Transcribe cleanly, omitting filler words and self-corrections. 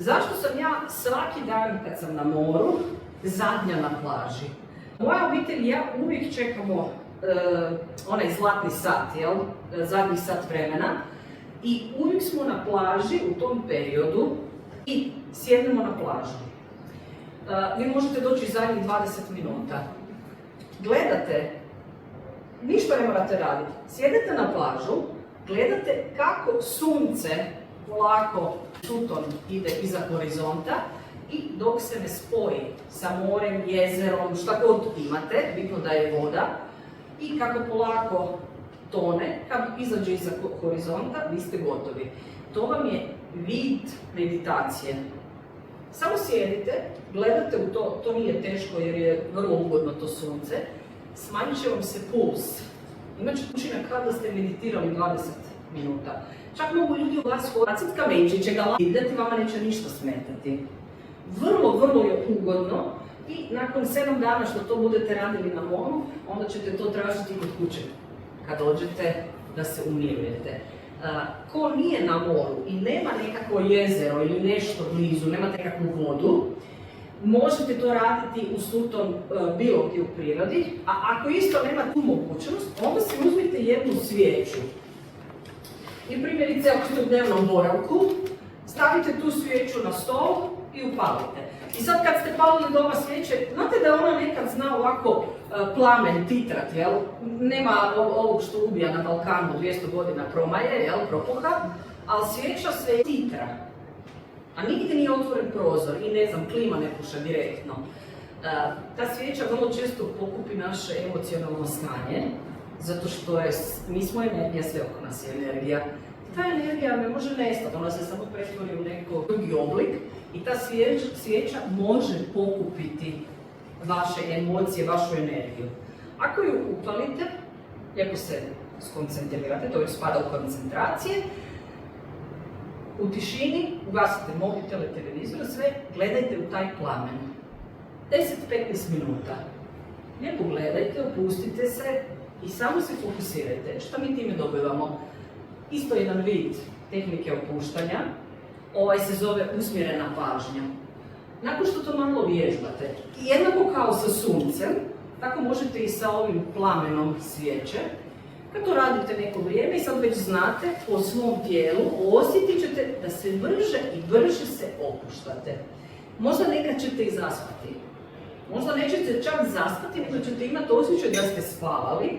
Zašto sam ja svaki dan kad sam na moru zadnja na plaži? Moja obitelj i ja uvijek čekamo onaj zlatni sat, zadnji sat vremena i uvijek smo na plaži u tom periodu i sjednemo na plažu. Vi možete doći zadnjih 20 minuta. Gledate, ništa ne morate raditi. Sjedete na plažu, gledate kako sunce polako suton ide iza horizonta i dok se ne spoji sa morem, jezerom, šta god imate, bitno da je voda, i kako polako tone, kad izađe iza horizonta, vi ste gotovi. To vam je vid meditacije. Samo sjedite, gledate u to, to nije teško jer je vrlo ugodno to sunce, smanjit će vam se puls. Imat će učinak kao da ste meditirali 20 minuta. Čak mogu ljudi u vas baciti kamenčiće, ga vidjeti, vama neće ništa smetati. Vrlo je ugodno i nakon 7 dana što to budete radili na moru, onda ćete to tražiti kod kuće kad dođete da se umirujete. Ko nije na moru i nema nekako jezero ili nešto blizu, nemate nekakvu vodu, možete to raditi u suton bilo gdje u prirodi, a ako isto nema tu mogućnost, onda si uzmite jednu svijeću. I primjerice, ako ste u dnevnom boravku, stavite tu svijeću na stol i upalite. I sad kad ste palili doma svijeće, znate da ona nekad zna ovako plamen titrat, jel? Nema ovog što ubija na Balkanu 200 godina promaje, jel, propuha, ali svijeća sve titra. A nigdje nije otvoren prozor i ne znam, klima ne puša direktno. Ta svijeća vrlo često pokupi naše emocionalno stanje, zato što mi smo energija, sve oko nas je energija. Ta energija ne može nestati, ona se samo pretvori u neko drugi oblik i ta svijeća može pokupiti vaše emocije, vašu energiju. Ako ju upalite, ako se skoncentrirate, to već spada u koncentracije, u tišini ugasite mobitele, televizor, sve gledajte u taj plamen. 10-15 minuta. Lijepo gledajte, opustite se i samo se fokusirajte. Šta mi time dobivamo? Isto jedan vid tehnike opuštanja. Ovaj se zove usmjerena pažnja. Nakon što to malo vježbate, jednako kao sa suncem, tako možete i sa ovim plamenom svijeće. Kad to radite neko vrijeme i sad već znate po svom tijelu, osjetit ćete da se brže i brže se opuštate. Možda nekad ćete i zaspati. Možda nećete čak zaspati, nego ćete imati osjećaj da ste spavali